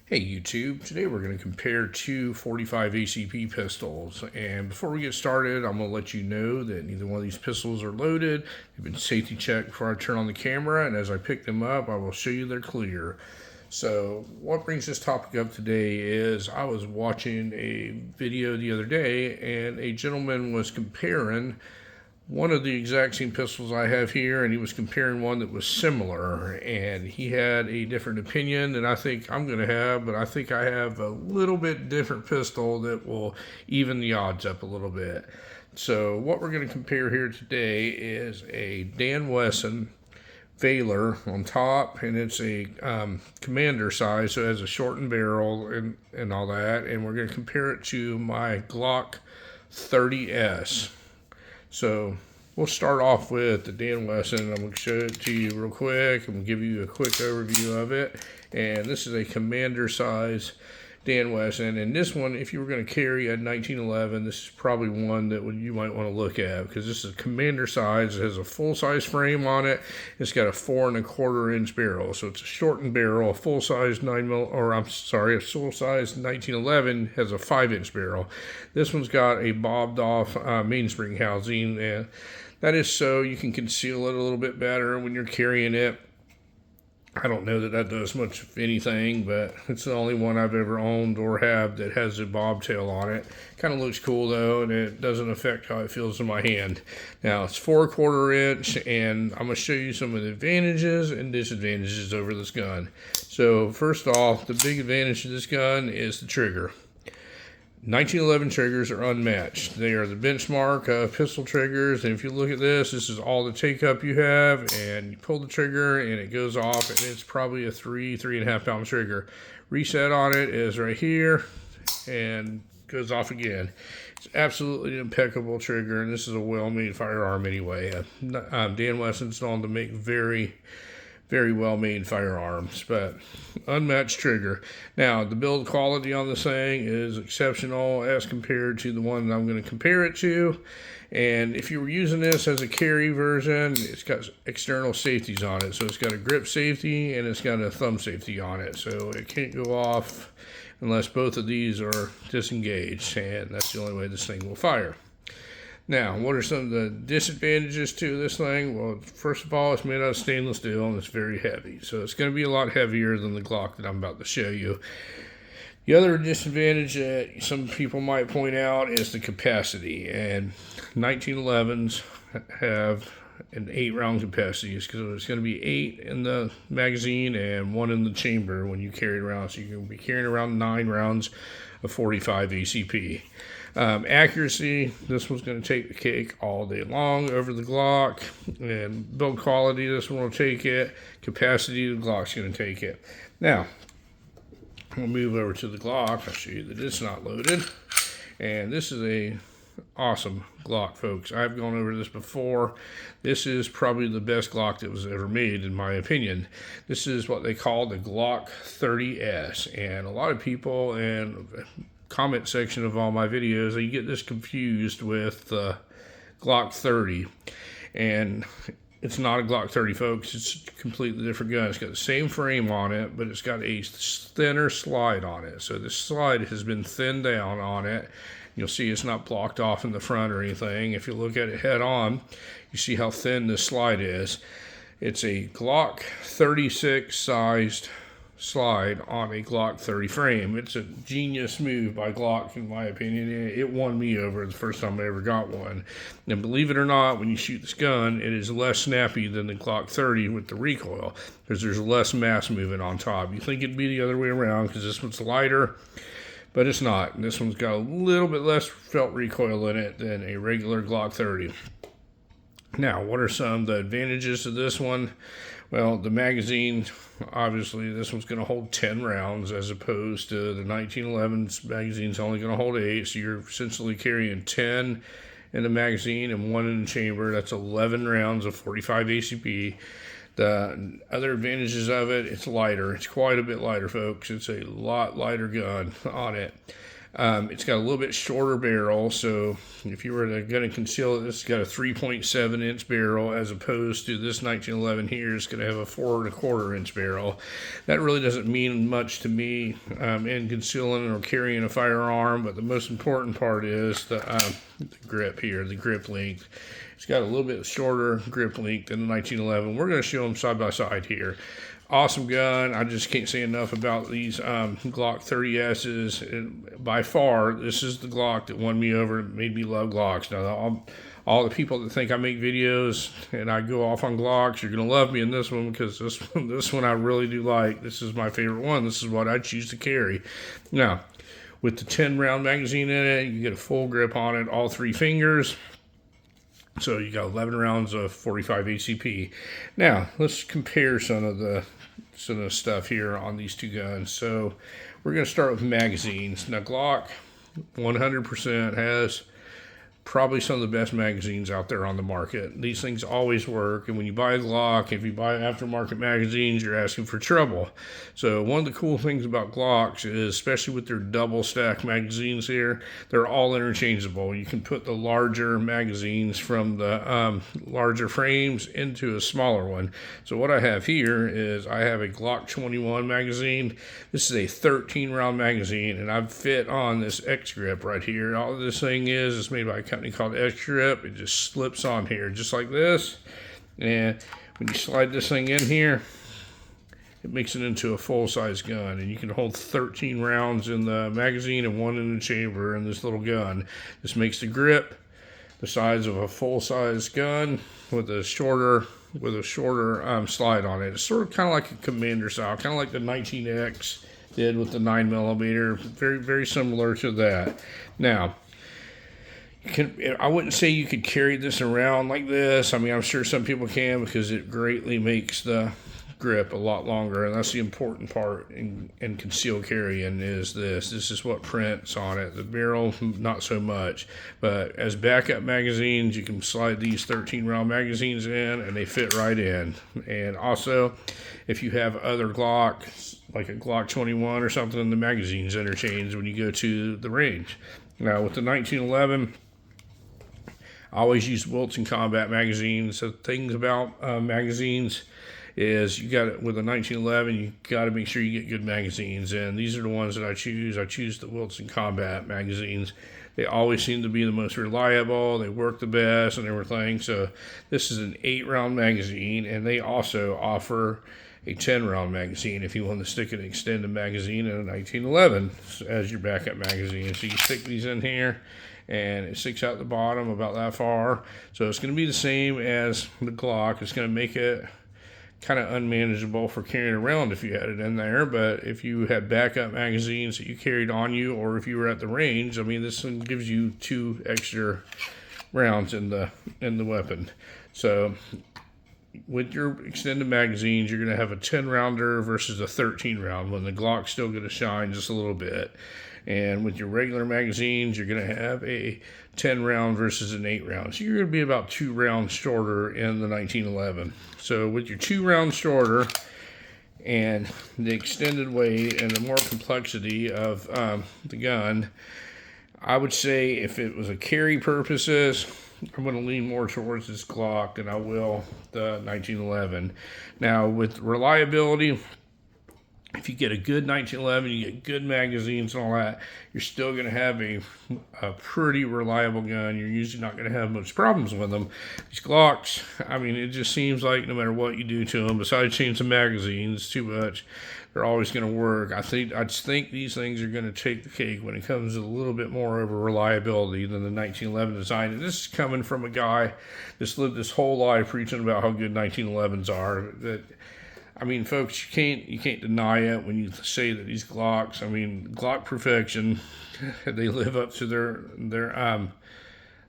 Hey YouTube, today we're going to compare two 45 ACP pistols, and before we get started I'm going to let you know that neither one of these pistols are loaded. They've been safety checked before I turn on the camera, and as I pick them up I will show you they're clear. So what brings this topic up today is I was watching a video the other day and a gentleman was comparing one of the exact same pistols I have here, and he was comparing one that was similar, and he had a different opinion than I think I'm going to have, but I think I have a little bit different pistol that will even the odds up a little bit. So what we're going to compare here today is a Dan Wesson Valor on top, and it's a commander size, so it has a shortened barrel and all that, and we're going to compare it to my Glock 30S. So we'll start off with the Dan Wesson. I'm going to show it to you real quick. I'm going to give you a quick overview of it. And this is a commander size Dan Wesson. And this one, if you were going to carry a 1911, this is probably one that you might want to look at, because this is commander size. It has a full size frame on it. It's got a 4 1/4 inch barrel. So it's a shortened barrel. A full size a full size 1911 has a 5-inch barrel. This one's got a bobbed off mainspring housing, and that is so you can conceal it a little bit better when you're carrying it. I don't know that that does much of anything, but it's the only one I've ever owned or have that has a bobtail on it. Kind of looks cool though, and it doesn't affect how it feels in my hand. Now it's 4 1/4 inch, and I'm going to show you some of the advantages and disadvantages over this gun. So first off, the big advantage of this gun is the trigger. 1911 triggers are unmatched. They are the benchmark of pistol triggers, and if you look at this is all the take-up you have, and you pull the trigger and it goes off, and it's probably a 3.5 pound trigger. Reset on it is right here and goes off again. It's absolutely an impeccable trigger, and this is a well-made firearm anyway. Dan Wesson's known to make very well-made firearms, but unmatched trigger. Now, the build quality on this thing is exceptional as compared to the one that I'm going to compare it to. And if you were using this as a carry version, it's got external safeties on it. So it's got a grip safety and it's got a thumb safety on it. So it can't go off unless both of these are disengaged, and that's the only way this thing will fire. Now, what are some of the disadvantages to this thing? Well, first of all, it's made out of stainless steel and it's very heavy. So it's going to be a lot heavier than the Glock that I'm about to show you. The other disadvantage that some people might point out is the capacity. And 1911s have an 8-round capacity. So it's going to be 8 in the magazine and 1 in the chamber when you carry it around. So you're going to be carrying around 9 rounds of 45 ACP. Accuracy, this one's going to take the cake all day long over the Glock, and build quality, this one will take it. Capacity, the Glock's going to take it. Now, we'll move over to the Glock. I'll show you that it's not loaded, and this is a awesome Glock, folks. I've gone over this before. This is probably the best Glock that was ever made, in my opinion. This is what they call the Glock 30S, and a lot of people and comment section of all my videos, they get this confused with the Glock 30, and it's not a Glock 30, folks. It's a completely different gun. It's got the same frame on it, but it's got a thinner slide on it. So this slide has been thinned down on it. You'll see it's not blocked off in the front or anything. If you look at it head on, you see how thin this slide is. It's a Glock 36 sized slide on a Glock 30 frame. It's a genius move by Glock, in my opinion. It won me over the first time I ever got one. And believe it or not, when you shoot this gun, it is less snappy than the Glock 30 with the recoil, because there's less mass movement on top. You think it'd be the other way around because this one's lighter, but it's not. This one's got a little bit less felt recoil in it than a regular Glock 30. Now, what are some of the advantages of this one? Well, the magazine, obviously, this one's going to hold 10 rounds as opposed to the 1911's magazine's only going to hold 8. So you're essentially carrying 10 in the magazine and 1 in the chamber. That's 11 rounds of 45 ACP. The other advantages of it, it's lighter. It's quite a bit lighter, folks. It's a lot lighter gun on it. It's got a little bit shorter barrel, so if you were going to conceal it, this has got a 3.7 inch barrel as opposed to this 1911 here. It's going to have a 4.25 inch barrel. That really doesn't mean much to me in concealing or carrying a firearm, but the most important part is the grip here, the grip length. It's got a little bit shorter grip length than the 1911. We're going to show them side by side here. Awesome gun. I just can't say enough about these Glock 30Ss. By far, this is the Glock that won me over, made me love Glocks. Now, all the people that think I make videos and I go off on Glocks, you're going to love me in this one, because this one I really do like. This is my favorite one. This is what I choose to carry. Now, with the 10-round magazine in it, you get a full grip on it, all 3 fingers. So you got 11 rounds of 45 ACP. Now, let's compare some of the stuff here on these two guns. So we're going to start with magazines. Now, Glock 100% has probably some of the best magazines out there on the market. These things always work, and when you buy a Glock, if you buy aftermarket magazines, you're asking for trouble. So one of the cool things about Glocks is, especially with their double stack magazines here, they're all interchangeable. You can put the larger magazines from the larger frames into a smaller one. So what I have here is I have a Glock 21 magazine. This is a 13 round magazine, and I've fit on this X grip right here. All this thing is made by a company called X Grip. It just slips on here just like this, and when you slide this thing in here, it makes it into a full-size gun, and you can hold 13 rounds in the magazine and 1 in the chamber in this little gun. This makes the grip the size of a full-size gun with a shorter slide on it. It's sort of kind of like a commander style, kind of like the 19X did with the 9mm. Very, very similar to that. Now, I wouldn't say you could carry this around like this. I mean, I'm sure some people can, because it greatly makes the grip a lot longer, and that's the important part in concealed carrying is this. This is what prints on it. The barrel, not so much. But as backup magazines, you can slide these 13 round magazines in, and they fit right in. And also, if you have other Glocks, like a Glock 21 or something, the magazines interchange when you go to the range. Now, with the 1911, I always use Wilson Combat magazines. So things about magazines is you got it with a 1911, you got to make sure you get good magazines, and these are the ones that I choose. I choose the Wilson Combat magazines. They always seem to be the most reliable. They work the best and everything. So this is an 8-round magazine, and they also offer a 10-round magazine if you want to stick an extended magazine in a 1911 as your backup magazine. So you stick these in here, and it sticks out the bottom about that far. So it's going to be the same as the Glock. It's going to make it kind of unmanageable for carrying around if you had it in there. But if you had backup magazines that you carried on you, or if you were at the range, I mean, this one gives you 2 extra rounds in the weapon. So with your extended magazines, you're going to have a 10-rounder versus a 13-round, when the Glock's still going to shine just a little bit. And with your regular magazines, you're going to have a 10-round versus an 8-round. So you're going to be about 2 rounds shorter in the 1911. So with your 2 rounds shorter and the extended weight and the more complexity of the gun, I would say if it was a carry purposes, I'm going to lean more towards this Glock than I will the 1911. Now, with reliability, if you get a good 1911, you get good magazines and all that, you're still going to have a pretty reliable gun. You're usually not going to have much problems with them. These Glocks, I mean, it just seems like no matter what you do to them, besides change the magazines too much, they're always going to work. I just think these things are going to take the cake when it comes to a little bit more of a reliability than the 1911 design. And this is coming from a guy that's lived his whole life preaching about how good 1911s are. That, I mean, folks, you can't deny it when you say that these Glocks, I mean, Glock perfection, they live up to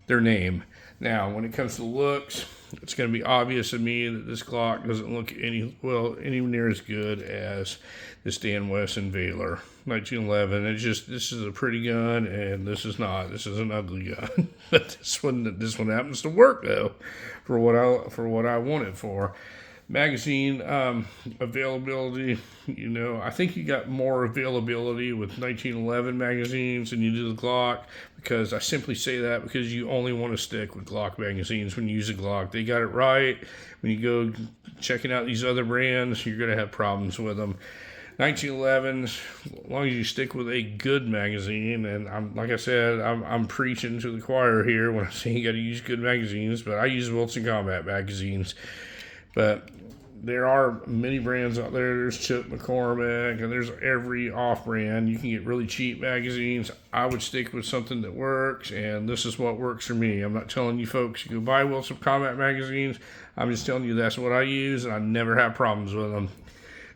their name. Now, when it comes to looks, it's going to be obvious to me that this Glock doesn't look anywhere near as good as this Dan Wesson Valor 1911. This is a pretty gun, and this is not. This is an ugly gun. But this one happens to work though, for what I want it for. Magazine availability, you know, I think you got more availability with 1911 magazines than you do the Glock, because I simply say that because you only want to stick with Glock magazines when you use a Glock. They got it right. When you go checking out these other brands, you're going to have problems with them. 1911s, as long as you stick with a good magazine, and like I said, I'm preaching to the choir here when I say you got to use good magazines, but I use Wilson Combat magazines. But there are many brands out there. There's Chip McCormick, and there's every off-brand. You can get really cheap magazines. I would stick with something that works, and this is what works for me. I'm not telling you folks you go buy Wilson Combat magazines. I'm just telling you that's what I use, and I never have problems with them.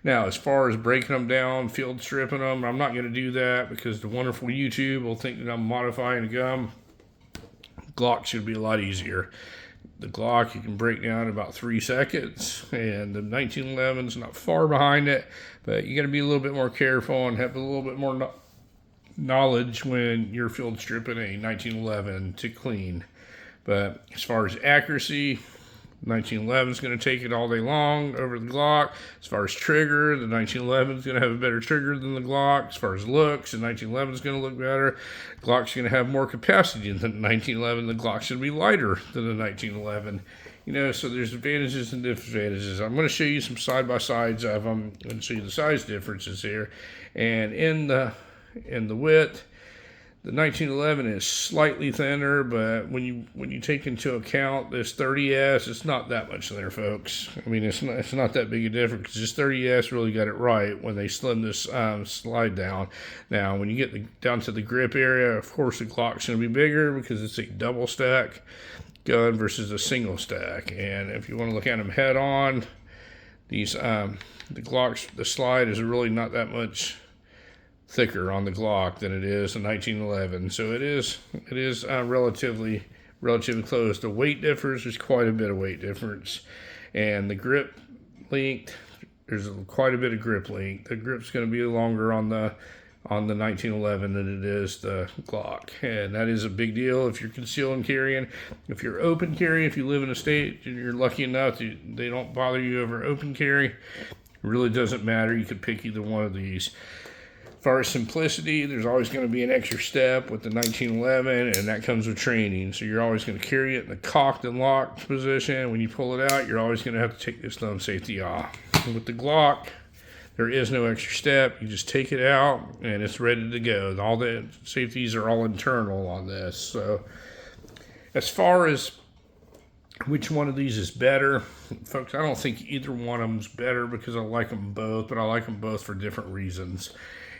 Now, as far as breaking them down, field stripping them, I'm not going to do that because the wonderful YouTube will think that I'm modifying a gun. Glock should be a lot easier. The Glock you can break down in about 3 seconds, and the 1911 is not far behind it, but you got to be a little bit more careful and have a little bit more knowledge when you're field stripping a 1911 to clean. But as far as accuracy, 1911 is going to take it all day long over the Glock. As far as trigger, the 1911 is going to have a better trigger than the Glock. As far as looks, the 1911 is going to look better. Glock's going to have more capacity than the 1911. The Glock's going to be lighter than the 1911. You know, so there's advantages and disadvantages. I'm going to show you some side-by-sides of them. I'm going to show you the size differences here. And in the width, the 1911 is slightly thinner, but when you take into account this 30S, it's not that much thinner, folks. I mean, it's not that big a difference. This 30S really got it right when they slimmed this slide down. Now, when you get down to the grip area, of course, the Glock's going to be bigger because it's a double stack gun versus a single stack. And if you want to look at them head on, these the Glock's, the slide is really not that much thicker on the Glock than it is the 1911, so it is relatively close. The weight differs. There's quite a bit of weight difference, and the grip length, there's quite a bit of grip length. The grip's going to be longer on the 1911 than it is the Glock, and that is a big deal if you're concealed and carrying. If you're open carry, if you live in a state and you're lucky enough they don't bother you over open carry, it really doesn't matter. You could pick either one of these. As far as simplicity, there's always going to be an extra step with the 1911, and that comes with training. So you're always going to carry it in the cocked and locked position. When you pull it out, you're always going to have to take this thumb safety off. With the Glock, there is no extra step. You just take it out, and it's ready to go. All the safeties are all internal on this. So as far as which one of these is better, folks, I don't think either one of them is better because I like them both, but I like them both for different reasons.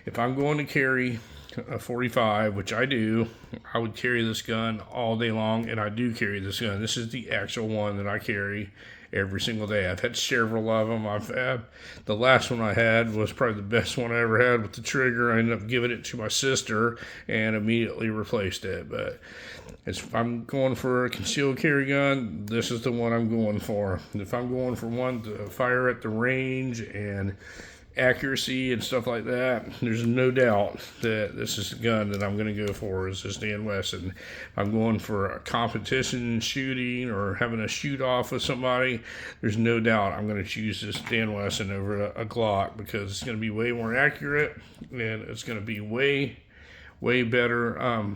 If I'm going to carry a 45, which I do, I would carry this gun all day long, and I do carry this gun. This is the actual one that I carry every single day. I've had several of them. The last one I had was probably the best one I ever had with the trigger. I ended up giving it to my sister and immediately replaced it. But if I'm going for a concealed carry gun, this is the one I'm going for. If I'm going for one to fire at the range and accuracy and stuff like that, there's no doubt that this is the gun that I'm going to go for, is this Dan Wesson. If I'm going for a competition shooting or having a shoot off with somebody, there's no doubt I'm going to choose this Dan Wesson over a Glock because it's going to be way more accurate and it's going to be way better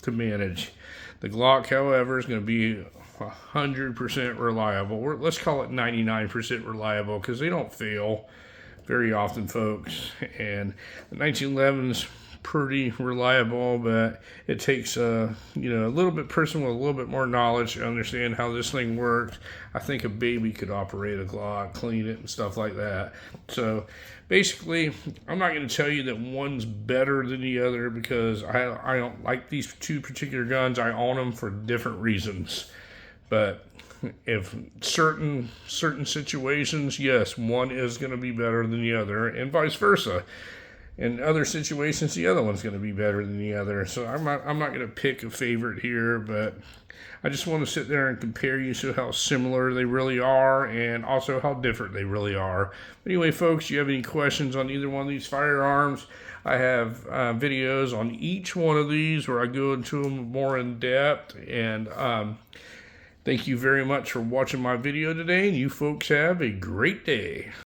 to manage. The Glock, however, is going to be 100% reliable, or let's call it 99% reliable, because they don't fail very often, folks. And the 1911's pretty reliable, but it takes a little bit person with a little bit more knowledge to understand how this thing works. I think a baby could operate a Glock, clean it and stuff like that. So basically, I'm not going to tell you that one's better than the other because I don't like these two particular guns. I own them for different reasons. But if certain situations, yes, one is going to be better than the other, and vice versa. In other situations, the other one's going to be better than the other. So I'm not going to pick a favorite here, but I just want to sit there and compare you to how similar they really are and also how different they really are. Anyway, folks, you have any questions on either one of these firearms? I have videos on each one of these where I go into them more in depth, and Thank you very much for watching my video today, and you folks have a great day.